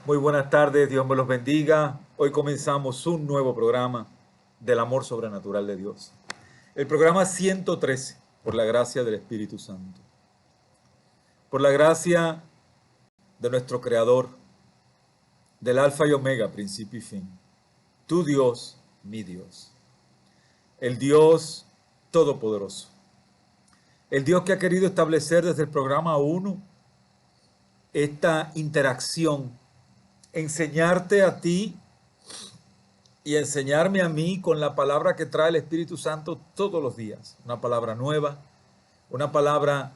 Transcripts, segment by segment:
Muy buenas tardes, Dios me los bendiga. Hoy comenzamos un nuevo programa del amor sobrenatural de Dios. El programa 113, por la gracia del Espíritu Santo. Por la gracia de nuestro Creador, del Alfa y Omega, principio y fin. Tu Dios, mi Dios. El Dios Todopoderoso. El Dios que ha querido establecer desde el programa 1 esta interacción, enseñarte a ti y enseñarme a mí con la palabra que trae el Espíritu Santo todos los días. Una palabra nueva, una palabra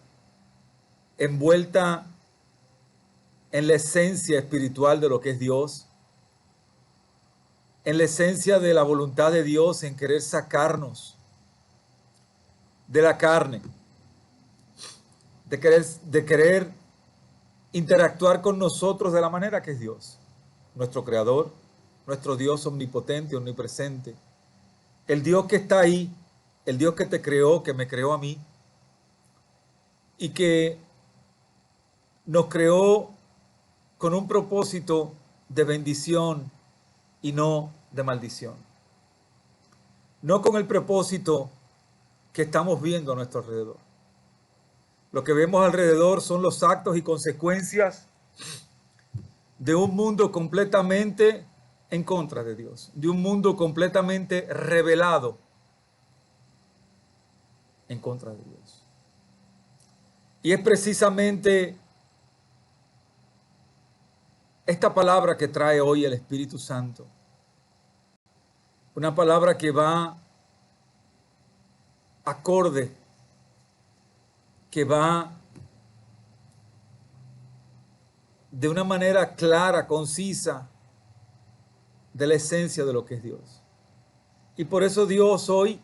envuelta en la esencia espiritual de lo que es Dios, en la esencia de la voluntad de Dios en querer sacarnos de la carne, de querer interactuar con nosotros de la manera que es Dios, nuestro Creador, nuestro Dios omnipotente, omnipresente, el Dios que está ahí, el Dios que te creó, que me creó a mí, y que nos creó con un propósito de bendición y no de maldición. No con el propósito que estamos viendo a nuestro alrededor. Lo que vemos alrededor son los actos y consecuencias de un mundo completamente en contra de Dios, de un mundo completamente rebelado en contra de Dios. Y es precisamente esta palabra que trae hoy el Espíritu Santo, una palabra que va acorde, que va de una manera clara, concisa, de la esencia de lo que es Dios. Y por eso Dios hoy,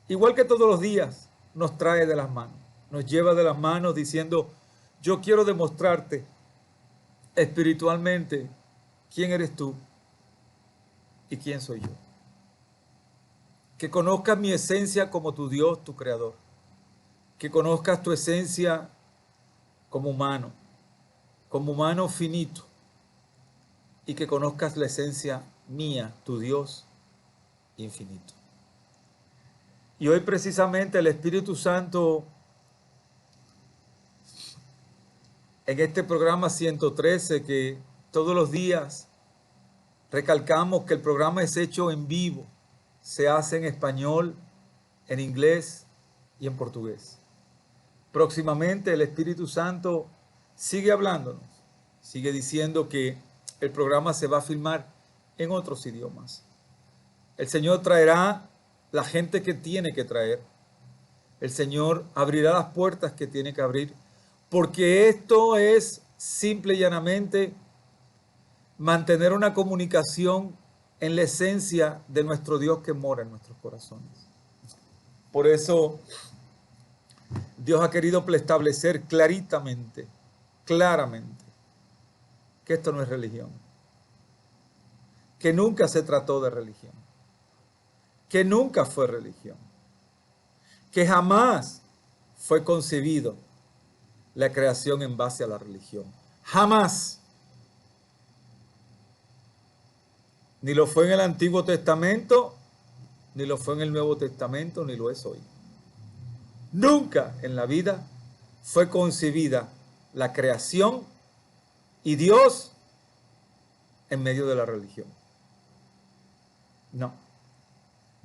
igual que todos los días, nos trae de las manos, nos lleva de las manos diciendo, yo quiero demostrarte espiritualmente quién eres tú y quién soy yo. Que conozcas mi esencia como tu Dios, tu Creador. Que conozcas tu esencia como humano finito. Y que conozcas la esencia mía, tu Dios infinito. Y hoy precisamente el Espíritu Santo, en este programa 113, que todos los días recalcamos que el programa es hecho en vivo, se hace en español, en inglés y en portugués. Próximamente el Espíritu Santo sigue hablándonos, sigue diciendo que el programa se va a filmar en otros idiomas. El Señor traerá la gente que tiene que traer. El Señor abrirá las puertas que tiene que abrir, porque esto es simple y llanamente mantener una comunicación en la esencia de nuestro Dios que mora en nuestros corazones. Por eso Dios ha querido establecer claramente, que esto no es religión, que nunca se trató de religión, que nunca fue religión, que jamás fue concebido la creación en base a la religión. Jamás. Ni lo fue en el Antiguo Testamento, ni lo fue en el Nuevo Testamento, ni lo es hoy. Nunca en la vida fue concebida la creación y Dios en medio de la religión. No.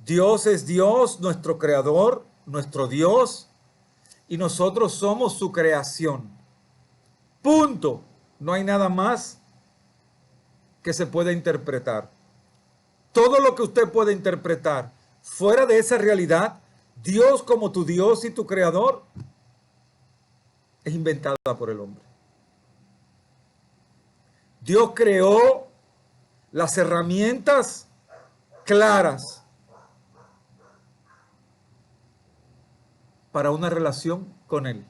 Dios es Dios, nuestro creador, nuestro Dios, y nosotros somos su creación. Punto. No hay nada más que se pueda interpretar. Todo lo que usted puede interpretar fuera de esa realidad, Dios como tu Dios y tu creador, es inventada por el hombre. Dios creó las herramientas claras para una relación con Él.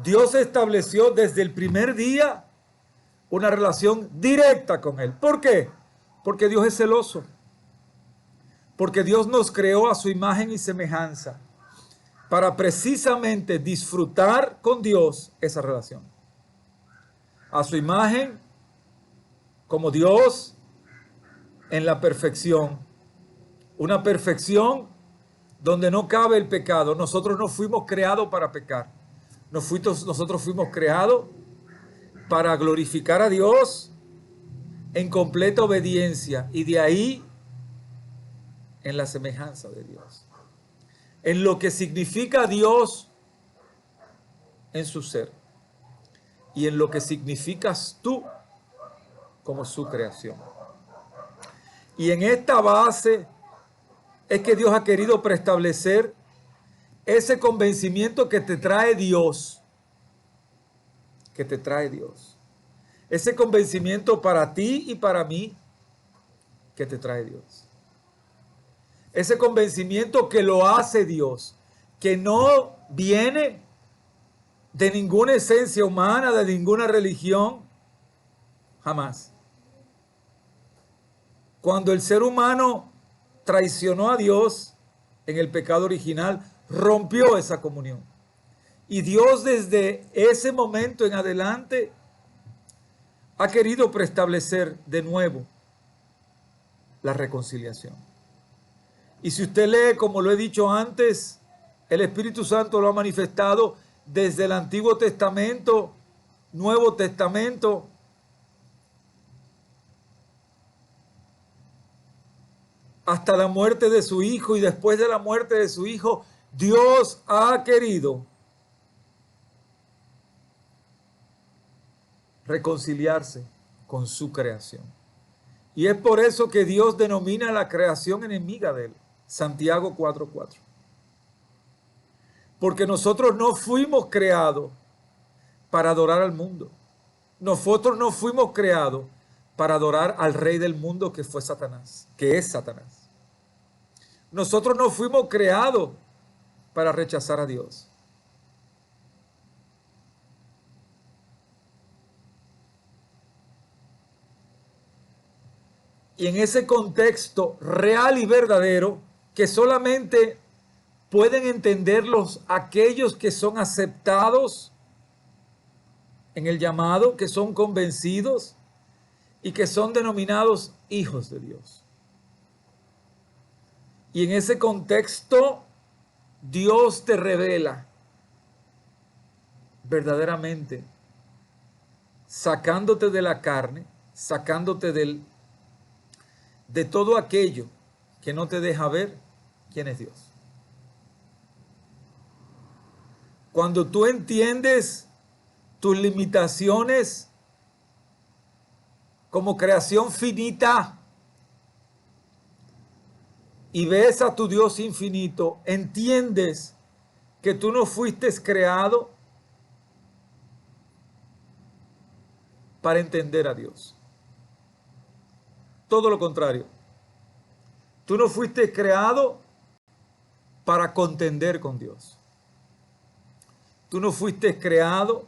Dios estableció desde el primer día una relación directa con Él. ¿Por qué? Porque Dios es celoso. Porque Dios nos creó a su imagen y semejanza para precisamente disfrutar con Dios esa relación. A su imagen como Dios en la perfección. Una perfección donde no cabe el pecado. Nosotros no fuimos creados para pecar. Nosotros fuimos creados para glorificar a Dios en completa obediencia. Y de ahí en la semejanza de Dios. En lo que significa Dios en su ser. Y en lo que significas tú como su creación. Y en esta base es que Dios ha querido preestablecer ese convencimiento que te trae Dios. Que te trae Dios. Ese convencimiento para ti y para mí que te trae Dios. Ese convencimiento que lo hace Dios. Que no viene de ninguna esencia humana, de ninguna religión. Jamás. Cuando el ser humano traicionó a Dios en el pecado original, rompió esa comunión. Y Dios desde ese momento en adelante ha querido preestablecer de nuevo la reconciliación. Y si usted lee, como lo he dicho antes, el Espíritu Santo lo ha manifestado desde el Antiguo Testamento, Nuevo Testamento, hasta la muerte de su Hijo, y después de la muerte de su Hijo, Dios ha querido reconciliarse con su creación. Y es por eso que Dios denomina a la creación enemiga de él. Santiago 4:4. Porque nosotros no fuimos creados para adorar al mundo. Nosotros no fuimos creados para adorar al rey del mundo, que fue Satanás, que es Satanás. Nosotros no fuimos creados para rechazar a Dios. Y en ese contexto real y verdadero, que solamente pueden entenderlos aquellos que son aceptados en el llamado, que son convencidos y que son denominados hijos de Dios. Y en ese contexto, Dios te revela verdaderamente, sacándote de la carne, sacándote de todo aquello que no te deja ver quién es Dios. Cuando tú entiendes tus limitaciones como creación finita y ves a tu Dios infinito, entiendes que tú no fuiste creado para entender a Dios. Todo lo contrario. Tú no fuiste creado para contender con Dios. Tú no fuiste creado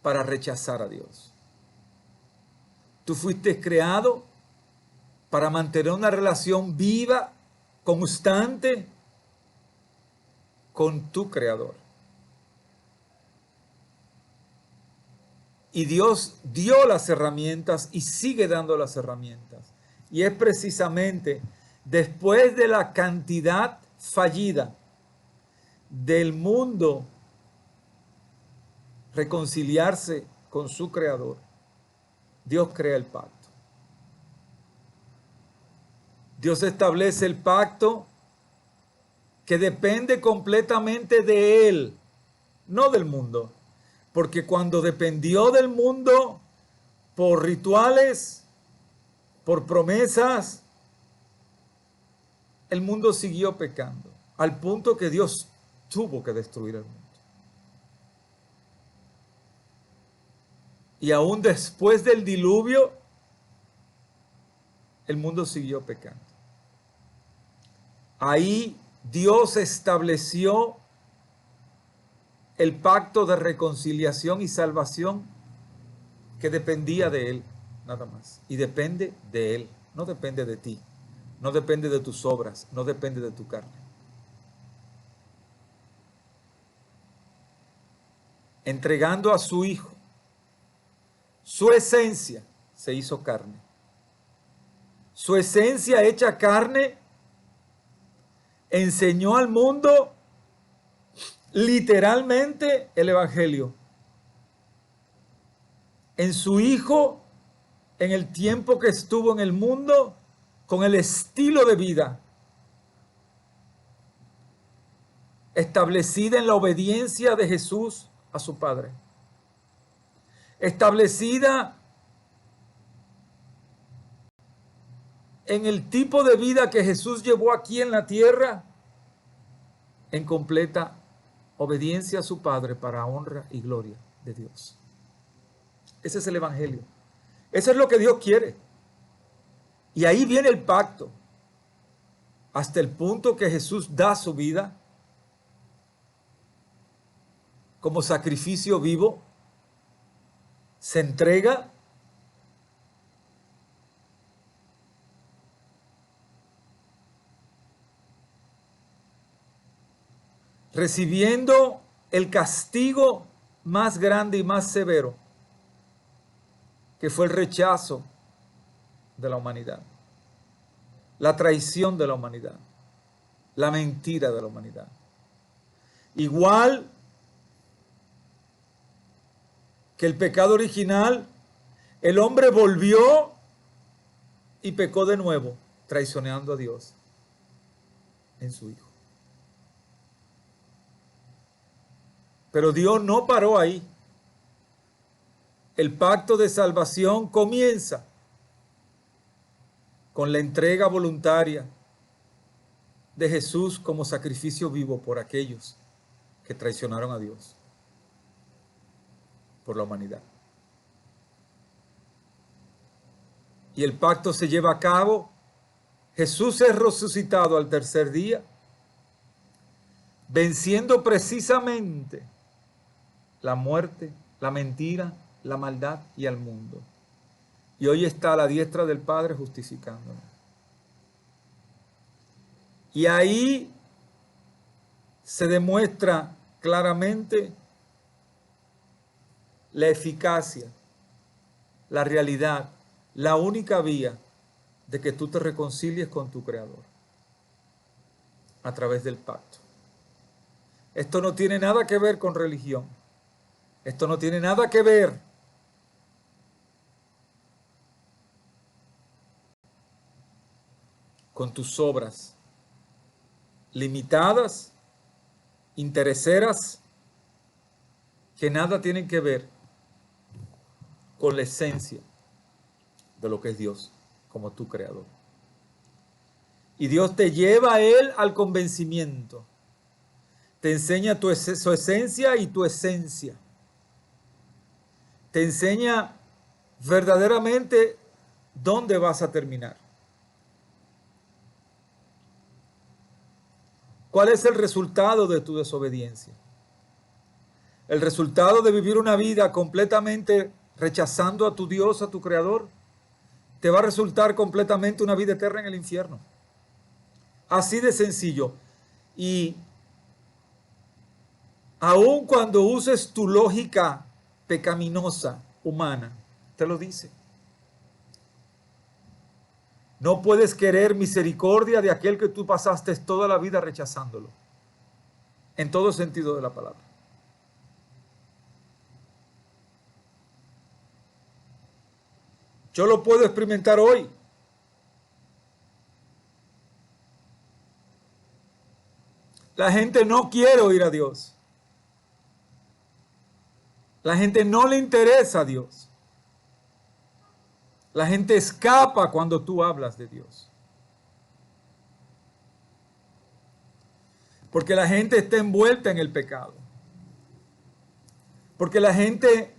para rechazar a Dios. Tú fuiste creado para mantener una relación viva, constante, con tu Creador. Y Dios dio las herramientas y sigue dando las herramientas. Y es precisamente después de la cantidad fallida del mundo reconciliarse con su Creador, Dios crea el pacto. Dios establece el pacto que depende completamente de Él, no del mundo. Porque cuando dependió del mundo por rituales, por promesas, el mundo siguió pecando, al punto que Dios tuvo que destruir el mundo. Y aún después del diluvio, el mundo siguió pecando. Ahí Dios estableció el pacto de reconciliación y salvación que dependía de Él, nada más. Y depende de Él, no depende de ti, no depende de tus obras, no depende de tu carne. Entregando a su Hijo Su esencia se hizo carne. Su esencia hecha carne enseñó al mundo literalmente el Evangelio. En su Hijo, en el tiempo que estuvo en el mundo, con el estilo de vida establecida en la obediencia de Jesús a su Padre, establecida en el tipo de vida que Jesús llevó aquí en la tierra, en completa obediencia a su Padre para honra y gloria de Dios. Ese es el Evangelio. Eso es lo que Dios quiere. Y ahí viene el pacto, hasta el punto que Jesús da su vida como sacrificio vivo, se entrega recibiendo el castigo más grande y más severo, que fue el rechazo de la humanidad, la traición de la humanidad, la mentira de la humanidad. Igual que el pecado original, el hombre volvió y pecó de nuevo, traicionando a Dios en su Hijo. Pero Dios no paró ahí. El pacto de salvación comienza con la entrega voluntaria de Jesús como sacrificio vivo por aquellos que traicionaron a Dios, por la humanidad. Y el pacto se lleva a cabo. Jesús es resucitado al tercer día, venciendo precisamente la muerte, la mentira, la maldad y al mundo. Y hoy está a la diestra del Padre justificándonos. Y ahí se demuestra claramente la eficacia, la realidad, la única vía de que tú te reconcilies con tu Creador a través del pacto. Esto no tiene nada que ver con religión. Esto no tiene nada que ver con tus obras limitadas, intereseras, que nada tienen que ver con la esencia de lo que es Dios como tu Creador. Y Dios te lleva a Él al convencimiento. Te enseña su esencia y tu esencia. Te enseña verdaderamente dónde vas a terminar. ¿Cuál es el resultado de tu desobediencia? El resultado de vivir una vida completamente rechazando a tu Dios, a tu Creador, te va a resultar completamente una vida eterna en el infierno. Así de sencillo. Y aun cuando uses tu lógica pecaminosa, humana, te lo dice. No puedes querer misericordia de aquel que tú pasaste toda la vida rechazándolo. En todo sentido de la palabra. Yo lo puedo experimentar hoy. La gente no quiere oír a Dios. La gente no le interesa a Dios. La gente escapa cuando tú hablas de Dios. Porque la gente está envuelta en el pecado. Porque la gente,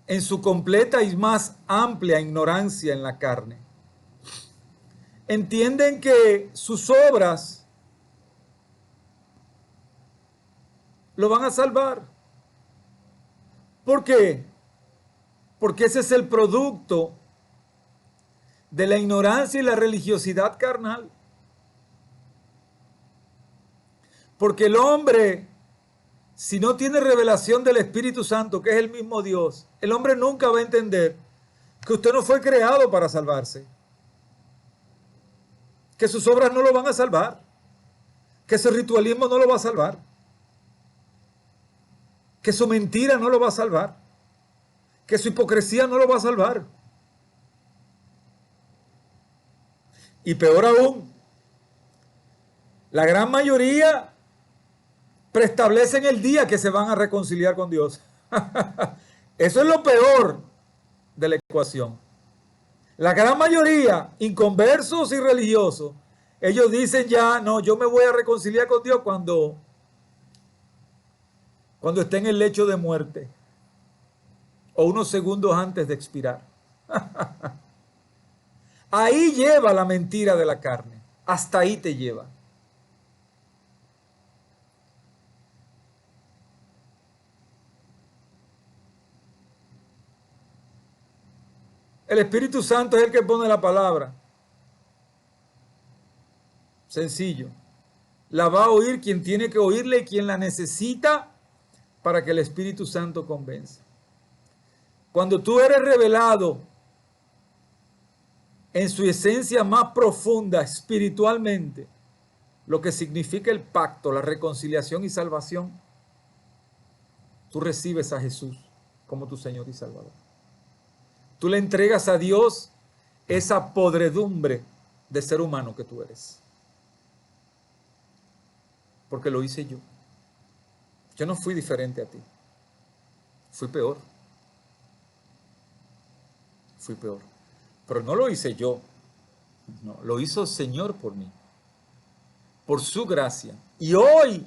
en su completa y más amplia ignorancia en la carne, entienden que sus obras lo van a salvar. ¿Por qué? Porque ese es el producto de la ignorancia y la religiosidad carnal. Porque el hombre si no tiene revelación del Espíritu Santo, que es el mismo Dios, el hombre nunca va a entender que usted no fue creado para salvarse, que sus obras no lo van a salvar, que su ritualismo no lo va a salvar, que su mentira no lo va a salvar, que su hipocresía no lo va a salvar. Y peor aún, la gran mayoría preestablecen el día que se van a reconciliar con Dios. Eso es lo peor de la ecuación. La gran mayoría, inconversos y religiosos, ellos dicen ya, no, yo me voy a reconciliar con Dios cuando esté en el lecho de muerte o unos segundos antes de expirar. Ahí lleva la mentira de la carne. Hasta ahí te lleva. El Espíritu Santo es el que pone la palabra. Sencillo. La va a oír quien tiene que oírle y quien la necesita para que el Espíritu Santo convenza. Cuando tú eres revelado en su esencia más profunda espiritualmente, lo que significa el pacto, la reconciliación y salvación, tú recibes a Jesús como tu Señor y Salvador. Tú le entregas a Dios esa podredumbre de ser humano que tú eres. Porque lo hice yo. Yo no fui diferente a ti. Fui peor. Fui peor. Pero no lo hice yo. No, lo hizo el Señor por mí. Por su gracia. Y hoy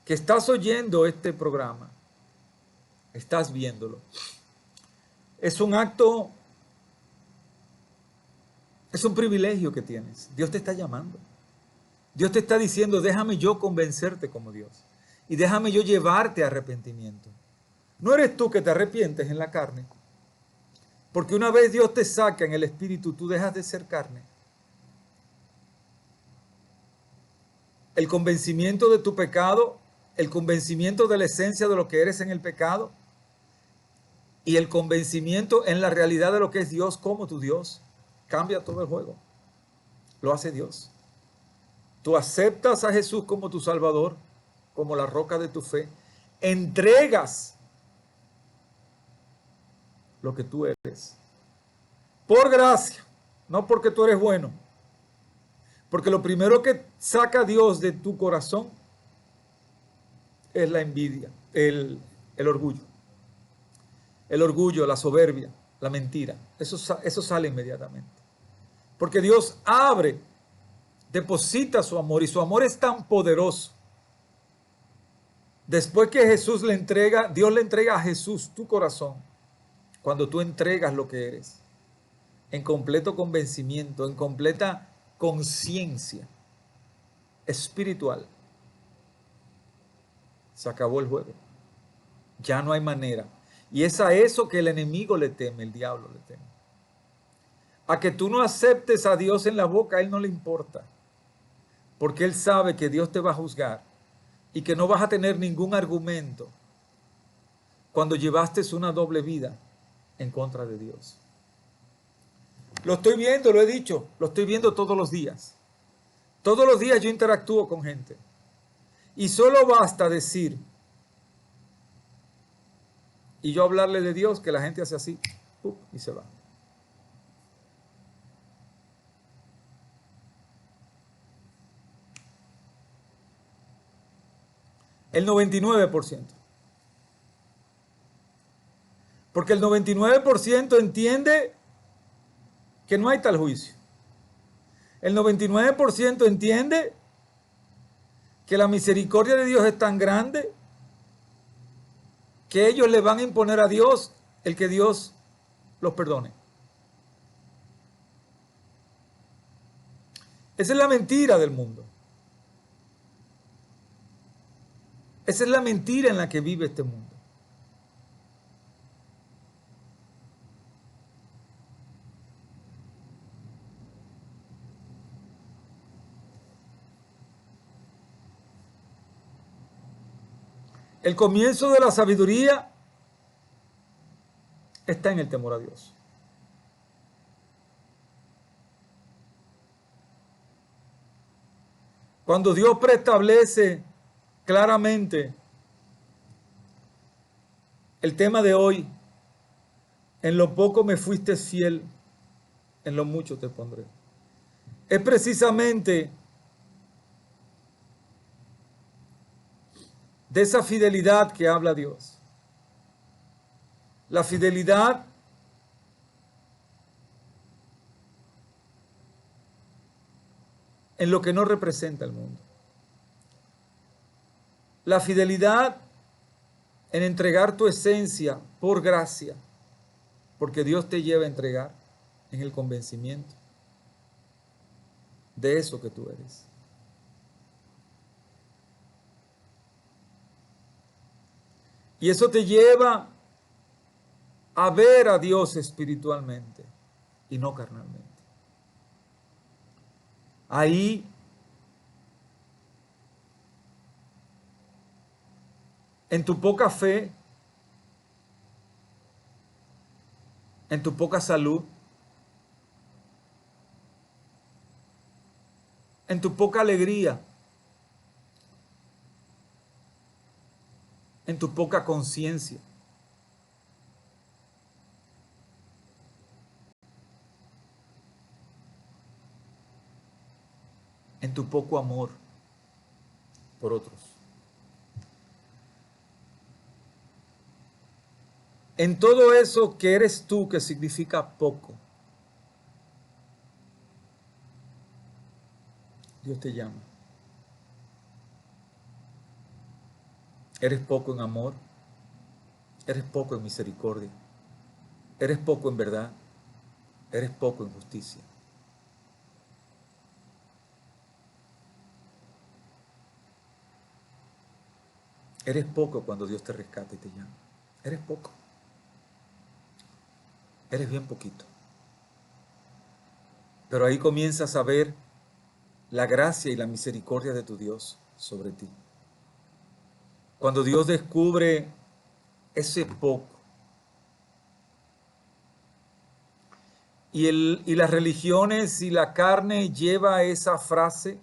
que estás oyendo este programa, estás viéndolo. Es un acto, es un privilegio que tienes. Dios te está llamando. Dios te está diciendo, déjame yo convencerte como Dios. Y déjame yo llevarte a arrepentimiento. No eres tú que te arrepientes en la carne. Porque una vez Dios te saca en el espíritu, tú dejas de ser carne. El convencimiento de tu pecado, el convencimiento de la esencia de lo que eres en el pecado y el convencimiento en la realidad de lo que es Dios como tu Dios, cambia todo el juego. Lo hace Dios. Tú aceptas a Jesús como tu Salvador, como la roca de tu fe, entregas lo que tú eres por gracia, no porque tú eres bueno, porque lo primero que saca Dios de tu corazón es la envidia, el orgullo. El orgullo, la soberbia, la mentira. Eso sale inmediatamente. Porque Dios abre, deposita su amor y su amor es tan poderoso. Después que Jesús le entrega, Dios le entrega a Jesús tu corazón. Cuando tú entregas lo que eres, en completo convencimiento, en completa conciencia espiritual, se acabó el juego. Ya no hay manera. Y es a eso que el enemigo le teme, el diablo le teme. A que tú no aceptes a Dios en la boca, a él no le importa. Porque él sabe que Dios te va a juzgar y que no vas a tener ningún argumento cuando llevaste una doble vida en contra de Dios. Lo estoy viendo, lo he dicho, lo estoy viendo todos los días. Todos los días yo interactúo con gente. Y solo basta decir y yo hablarle de Dios que la gente hace así y se va. El 99%. Porque el 99% entiende que no hay tal juicio. El 99% entiende que la misericordia de Dios es tan grande que ellos le van a imponer a Dios el que Dios los perdone. Esa es la mentira del mundo. Esa es la mentira en la que vive este mundo. El comienzo de la sabiduría está en el temor a Dios. Cuando Dios preestablece claramente el tema de hoy, en lo poco me fuiste fiel, en lo mucho te pondré. Es precisamente de esa fidelidad que habla Dios. La fidelidad en lo que no representa el mundo. La fidelidad en entregar tu esencia por gracia, porque Dios te lleva a entregar en el convencimiento de eso que tú eres. Y eso te lleva a ver a Dios espiritualmente y no carnalmente. Ahí en tu poca fe, en tu poca salud, en tu poca alegría, en tu poca conciencia, en tu poco amor por otros. En todo eso que eres tú, que significa poco, Dios te llama. Eres poco en amor, eres poco en misericordia, eres poco en verdad, eres poco en justicia. Eres poco cuando Dios te rescata y te llama. Eres poco. Eres bien poquito. Pero ahí comienzas a ver la gracia y la misericordia de tu Dios sobre ti. Cuando Dios descubre ese poco. Y las religiones y la carne lleva esa frase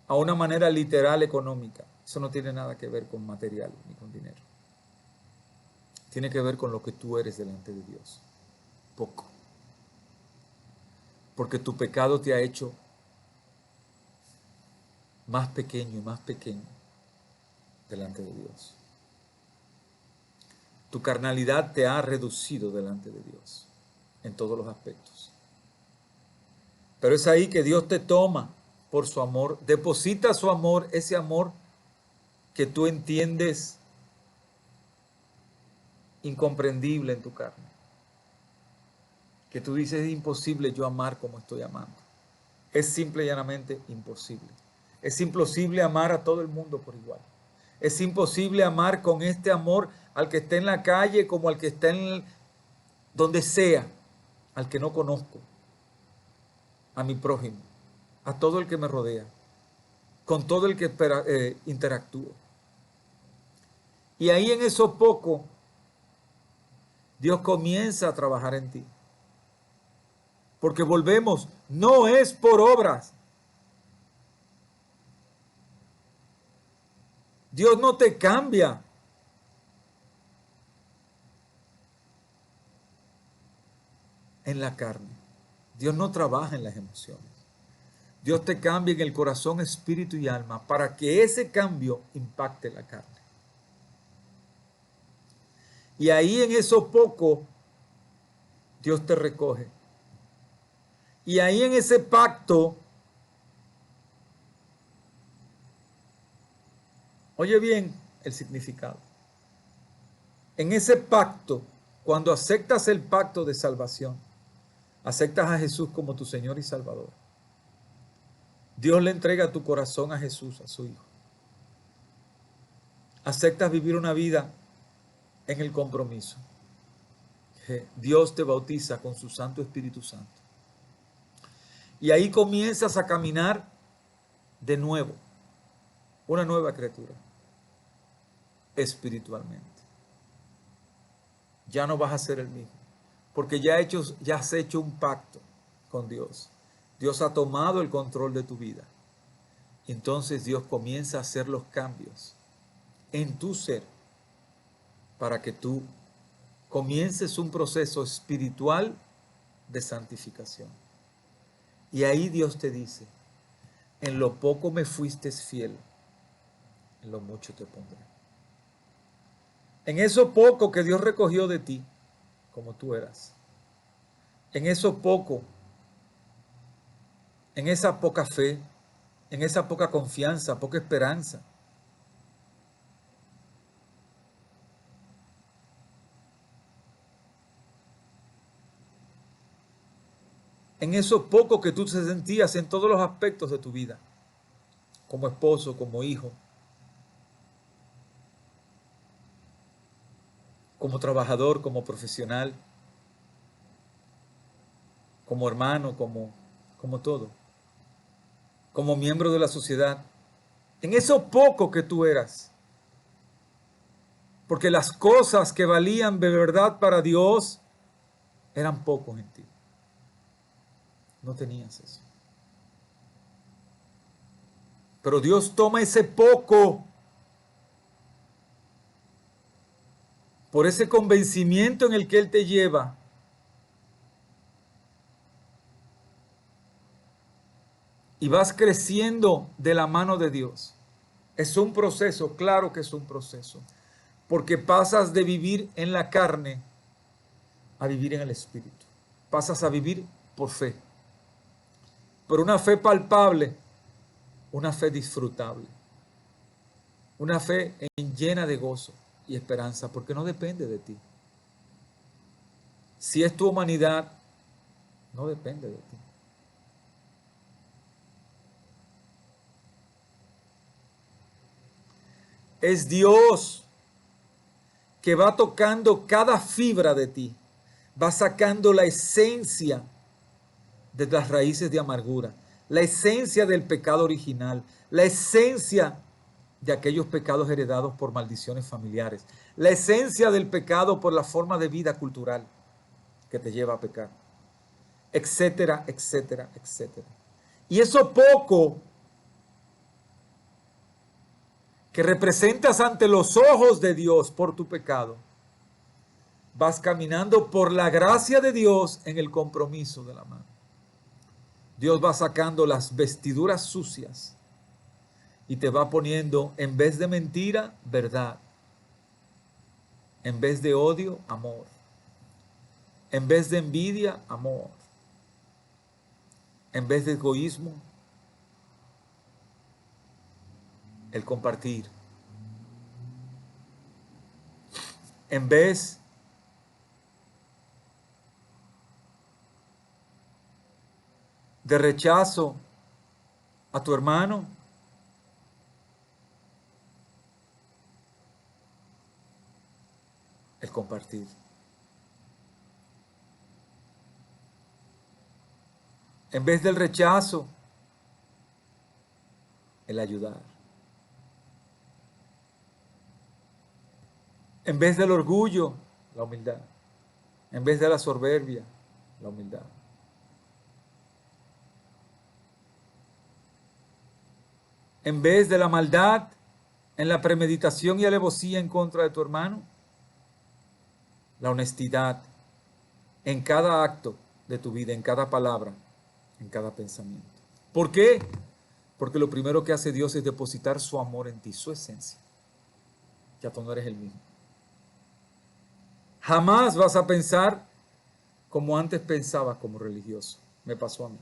a una manera literal económica. Eso no tiene nada que ver con material ni con dinero. Tiene que ver con lo que tú eres delante de Dios. Poco. Porque tu pecado te ha hecho más pequeño y más pequeño delante de Dios. Tu carnalidad te ha reducido delante de Dios en todos los aspectos. Pero es ahí que Dios te toma por su amor, deposita su amor, ese amor que tú entiendes incomprendible en tu carne. Que tú dices, es imposible yo amar como estoy amando. Es simple y llanamente imposible. Es imposible amar a todo el mundo por igual. Es imposible amar con este amor al que está en la calle como al que está donde sea, al que no conozco, a mi prójimo, a todo el que me rodea, con todo el que interactúo. Y ahí en eso poco, Dios comienza a trabajar en ti. Porque volvemos, no es por obras. Dios no te cambia. En la carne. Dios no trabaja en las emociones. Dios te cambia en el corazón, espíritu y alma para que ese cambio impacte la carne. Y ahí en eso poco, Dios te recoge. Y ahí en ese pacto, oye bien el significado. En ese pacto, cuando aceptas el pacto de salvación, aceptas a Jesús como tu Señor y Salvador. Dios le entrega tu corazón a Jesús, a su Hijo. Aceptas vivir una vida en el compromiso. Dios te bautiza con su Santo Espíritu Santo. Y ahí comienzas a caminar de nuevo, una nueva criatura. espiritualmente. Ya no vas a ser el mismo, porque ya has hecho un pacto con Dios. Dios ha tomado el control de tu vida. Entonces Dios comienza a hacer los cambios en tu ser para que tú comiences un proceso espiritual de santificación. Y ahí Dios te dice, en lo poco me fuiste fiel, en lo mucho te pondré. En eso poco que Dios recogió de ti, como tú eras, en eso poco, en esa poca fe, en esa poca confianza, poca esperanza, en eso poco que tú te sentías en todos los aspectos de tu vida, como esposo, como hijo, como trabajador, como profesional, como hermano, como todo, como miembro de la sociedad, en eso poco que tú eras, porque las cosas que valían de verdad para Dios eran pocos en ti. No tenías eso. Pero Dios toma ese poco por ese convencimiento en el que Él te lleva. Y vas creciendo de la mano de Dios. Es un proceso, claro que es un proceso. Porque pasas de vivir en la carne a vivir en el Espíritu. Pasas a vivir por fe. Pero una fe palpable, una fe disfrutable. Una fe llena de gozo y esperanza, porque no depende de ti. Si es tu humanidad, no depende de ti. Es Dios que va tocando cada fibra de ti, va sacando la esencia de las raíces de amargura, la esencia del pecado original, la esencia de aquellos pecados heredados por maldiciones familiares, la esencia del pecado por la forma de vida cultural que te lleva a pecar, etcétera, etcétera, etcétera. Y eso poco que representas ante los ojos de Dios por tu pecado, vas caminando por la gracia de Dios en el compromiso de la mano. Dios va sacando las vestiduras sucias y te va poniendo, en vez de mentira, verdad. En vez de odio, amor. En vez de envidia, amor. En vez de egoísmo, el compartir. En vez de rechazo a tu hermano, el compartir. En vez del rechazo, el ayudar. En vez del orgullo, la humildad. En vez de la soberbia, la humildad. En vez de la maldad, en la premeditación y alevosía en contra de tu hermano, la honestidad en cada acto de tu vida, en cada palabra, en cada pensamiento. ¿Por qué? Porque lo primero que hace Dios es depositar su amor en ti, su esencia. Ya tú no eres el mismo. Jamás vas a pensar como antes pensabas como religioso. Me pasó a mí.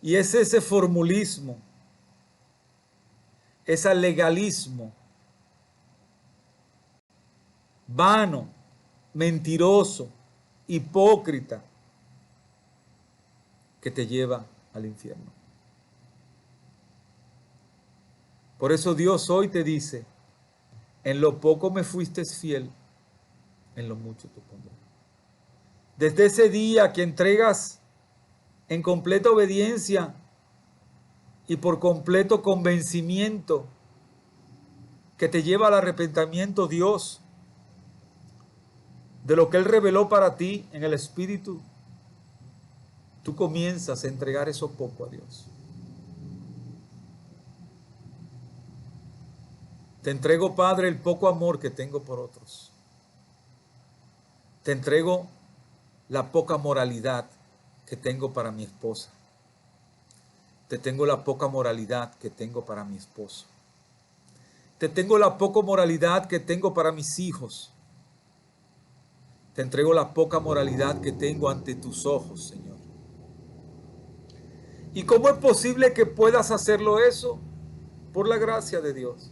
Y es ese formulismo, ese legalismo vano, mentiroso, hipócrita, que te lleva al infierno. Por eso Dios hoy te dice, en lo poco me fuiste fiel, en lo mucho te pondré. Desde ese día que entregas en completa obediencia y por completo convencimiento que te lleva al arrepentimiento, Dios, de lo que Él reveló para ti en el Espíritu, tú comienzas a entregar eso poco a Dios. Te entrego, Padre, el poco amor que tengo por otros. Te entrego la poca moralidad que tengo para mi esposa. Te tengo la poca moralidad que tengo para mi esposo. Te tengo la poca moralidad que tengo para mis hijos. Te entrego la poca moralidad que tengo ante tus ojos, Señor. ¿Y cómo es posible que puedas hacerlo eso? Por la gracia de Dios.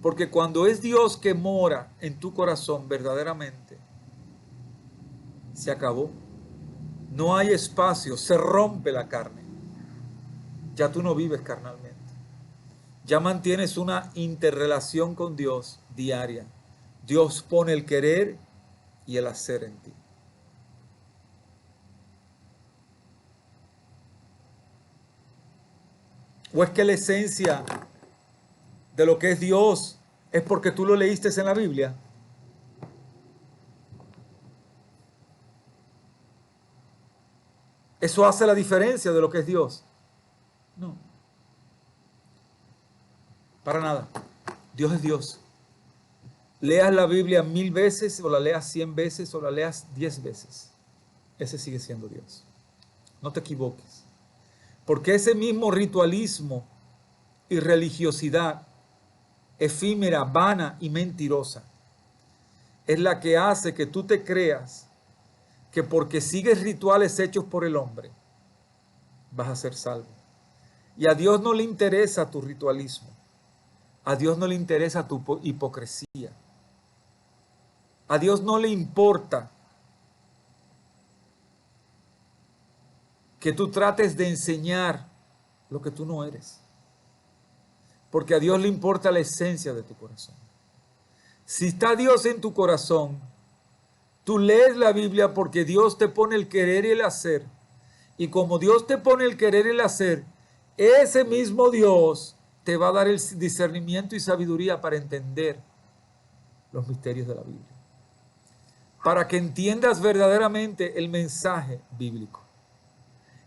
Porque cuando es Dios que mora en tu corazón verdaderamente, se acabó. No hay espacio, se rompe la carne. Ya tú no vives carnalmente. Ya mantienes una interrelación con Dios diaria. Dios pone el querer y el hacer en ti. ¿O es que la esencia de lo que es Dios es porque tú lo leíste en la Biblia? ¿Eso hace la diferencia de lo que es Dios? No, para nada. Dios es Dios. Leas la Biblia 1000 veces, o la leas 100 veces, o la leas 10 veces. Ese sigue siendo Dios. No te equivoques. Porque ese mismo ritualismo y religiosidad efímera, vana y mentirosa es la que hace que tú te creas que porque sigues rituales hechos por el hombre vas a ser salvo. Y a Dios no le interesa tu ritualismo. A Dios no le interesa tu hipocresía. A Dios no le importa que tú trates de enseñar lo que tú no eres. Porque a Dios le importa la esencia de tu corazón. Si está Dios en tu corazón, tú lees la Biblia porque Dios te pone el querer y el hacer. Y como Dios te pone el querer y el hacer, ese mismo Dios te va a dar el discernimiento y sabiduría para entender los misterios de la Biblia. Para que entiendas verdaderamente el mensaje bíblico.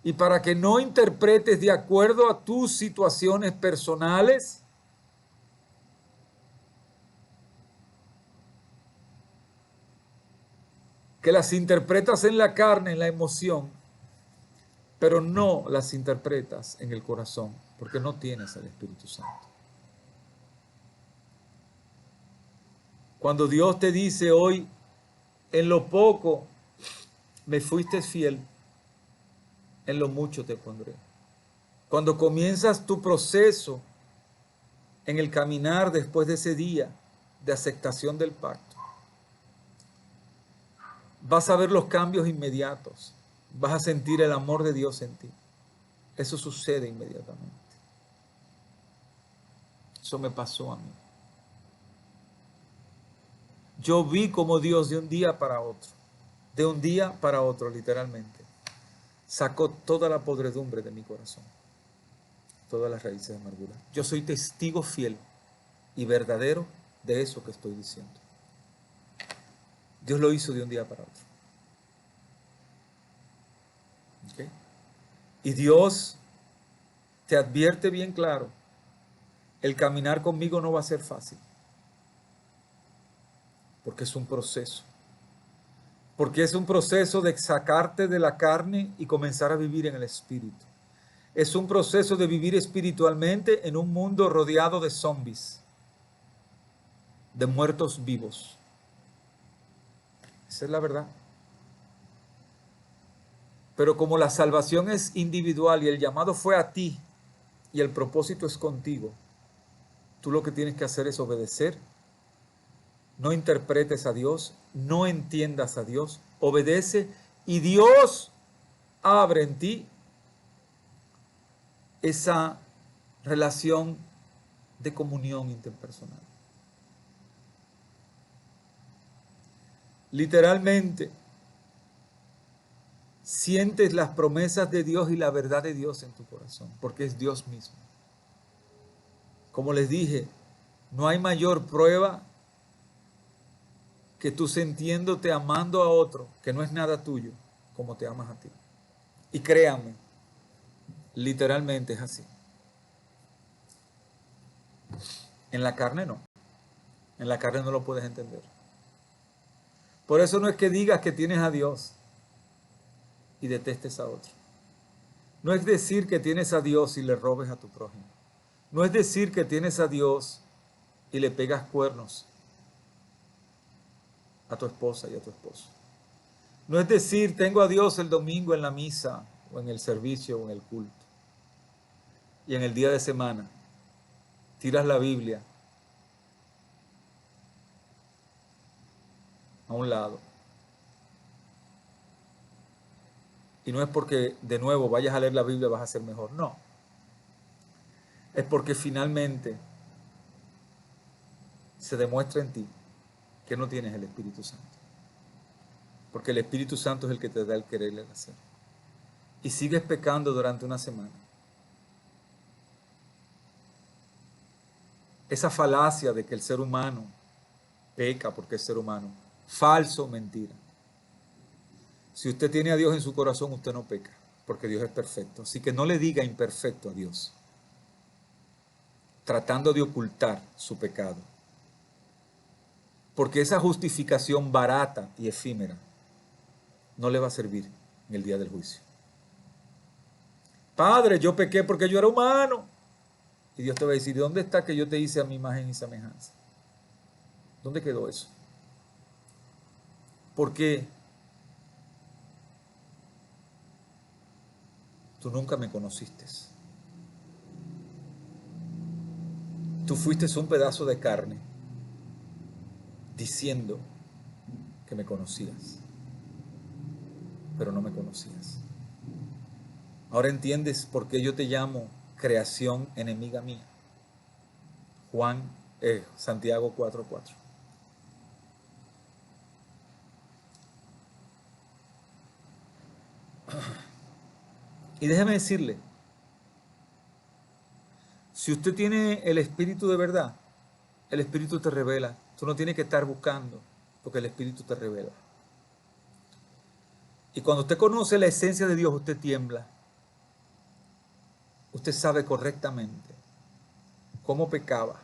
Y para que no interpretes de acuerdo a tus situaciones personales, que las interpretas en la carne, en la emoción, pero no las interpretas en el corazón, porque no tienes el Espíritu Santo. Cuando Dios te dice hoy, en lo poco me fuiste fiel, en lo mucho te pondré. Cuando comienzas tu proceso en el caminar después de ese día de aceptación del pacto, vas a ver los cambios inmediatos. Vas a sentir el amor de Dios en ti. Eso sucede inmediatamente. Eso me pasó a mí. Yo vi como Dios de un día para otro, literalmente, sacó toda la podredumbre de mi corazón, todas las raíces de amargura. Yo soy testigo fiel y verdadero de eso que estoy diciendo. Dios lo hizo de un día para otro. ¿Okay? Y Dios te advierte bien claro, el caminar conmigo no va a ser fácil, porque es un proceso. Porque es un proceso de sacarte de la carne y comenzar a vivir en el Espíritu. Es un proceso de vivir espiritualmente en un mundo rodeado de zombies, de muertos vivos. Esa es la verdad. Pero como la salvación es individual y el llamado fue a ti y el propósito es contigo, tú lo que tienes que hacer es obedecer. No interpretes a Dios, no entiendas a Dios, obedece y Dios abre en ti esa relación de comunión interpersonal. Literalmente, sientes las promesas de Dios y la verdad de Dios en tu corazón, porque es Dios mismo. Como les dije, no hay mayor prueba que tú sintiéndote amando a otro, que no es nada tuyo, como te amas a ti. Y créanme, literalmente es así. En la carne no. En la carne no lo puedes entender. Por eso no es que digas que tienes a Dios y detestes a otro. No es decir que tienes a Dios y le robes a tu prójimo. No es decir que tienes a Dios y le pegas cuernos a tu esposa y a tu esposo. No es decir, tengo a Dios el domingo en la misa o en el servicio o en el culto. Y en el día de semana tiras la Biblia a un lado. Y no es porque de nuevo vayas a leer la Biblia vas a ser mejor. No. Es porque finalmente se demuestra en ti que no tienes el Espíritu Santo. Porque el Espíritu Santo es el que te da el querer y el hacer. Y sigues pecando durante una semana. Esa falacia de que el ser humano peca porque es ser humano. Falso, mentira. Si usted tiene a Dios en su corazón, usted no peca, porque Dios es perfecto. Así que no le diga imperfecto a Dios, tratando de ocultar su pecado. Porque esa justificación barata y efímera no le va a servir en el día del juicio. Padre, yo pequé porque yo era humano. Y Dios te va a decir, ¿dónde está que yo te hice a mi imagen y semejanza? ¿Dónde quedó eso? Porque tú nunca me conociste. Tú fuiste un pedazo de carne diciendo que me conocías, pero no me conocías. Ahora entiendes por qué yo te llamo creación enemiga mía. Santiago 4:4. Y déjeme decirle, si usted tiene el Espíritu de verdad, el Espíritu te revela. Tú no tienes que estar buscando, porque el Espíritu te revela. Y cuando usted conoce la esencia de Dios, usted tiembla. Usted sabe correctamente cómo pecaba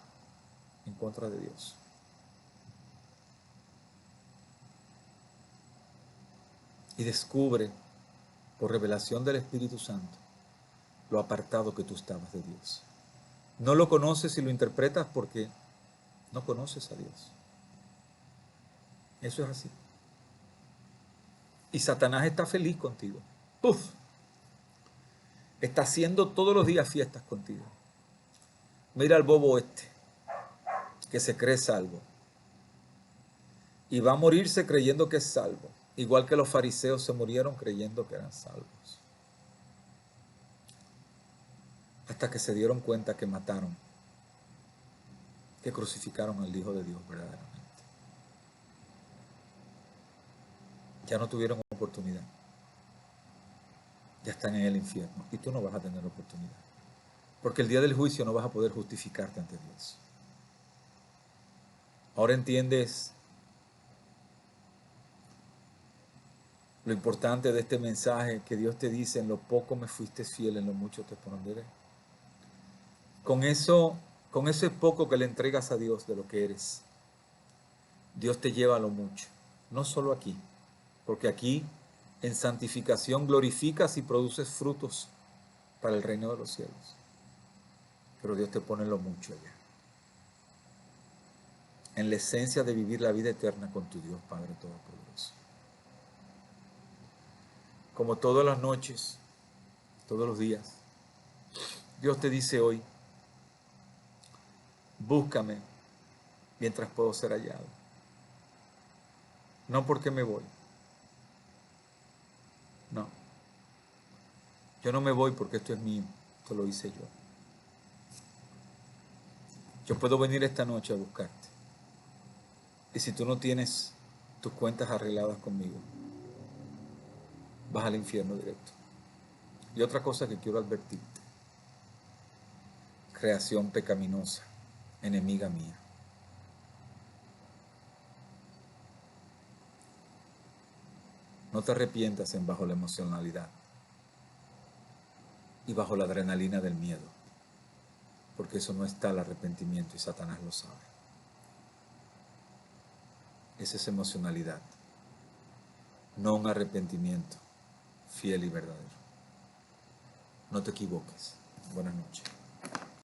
en contra de Dios. Y descubre, por revelación del Espíritu Santo, lo apartado que tú estabas de Dios. No lo conoces y lo interpretas porque no conoces a Dios. Eso es así. Y Satanás está feliz contigo. ¡Puf! Está haciendo todos los días fiestas contigo. Mira al bobo este, que se cree salvo. Y va a morirse creyendo que es salvo. Igual que los fariseos se murieron creyendo que eran salvos. Hasta que se dieron cuenta que mataron, que crucificaron al Hijo de Dios verdaderamente. Ya no tuvieron oportunidad. Ya están en el infierno. Y tú no vas a tener oportunidad. Porque el día del juicio no vas a poder justificarte ante Dios. Ahora entiendes lo importante de este mensaje que Dios te dice: en lo poco me fuiste fiel, en lo mucho te pondré. Con ese poco que le entregas a Dios de lo que eres, Dios te lleva a lo mucho. No solo aquí, porque aquí en santificación glorificas y produces frutos para el reino de los cielos. Pero Dios te pone lo mucho allá. En la esencia de vivir la vida eterna con tu Dios Padre Todopoderoso. Como todas las noches, todos los días, Dios te dice hoy: búscame mientras puedo ser hallado. No porque me voy. No. Yo no me voy porque esto es mío. Esto lo hice yo. Yo puedo venir esta noche a buscarte. Y si tú no tienes tus cuentas arregladas conmigo, vas al infierno directo. Y otra cosa que quiero advertirte. creación pecaminosa, enemiga mía. No te arrepientas bajo la emocionalidad y bajo la adrenalina del miedo, porque eso no está el arrepentimiento y Satanás lo sabe. Esa es emocionalidad, no un arrepentimiento fiel y verdadero. No te equivoques. Buenas noches.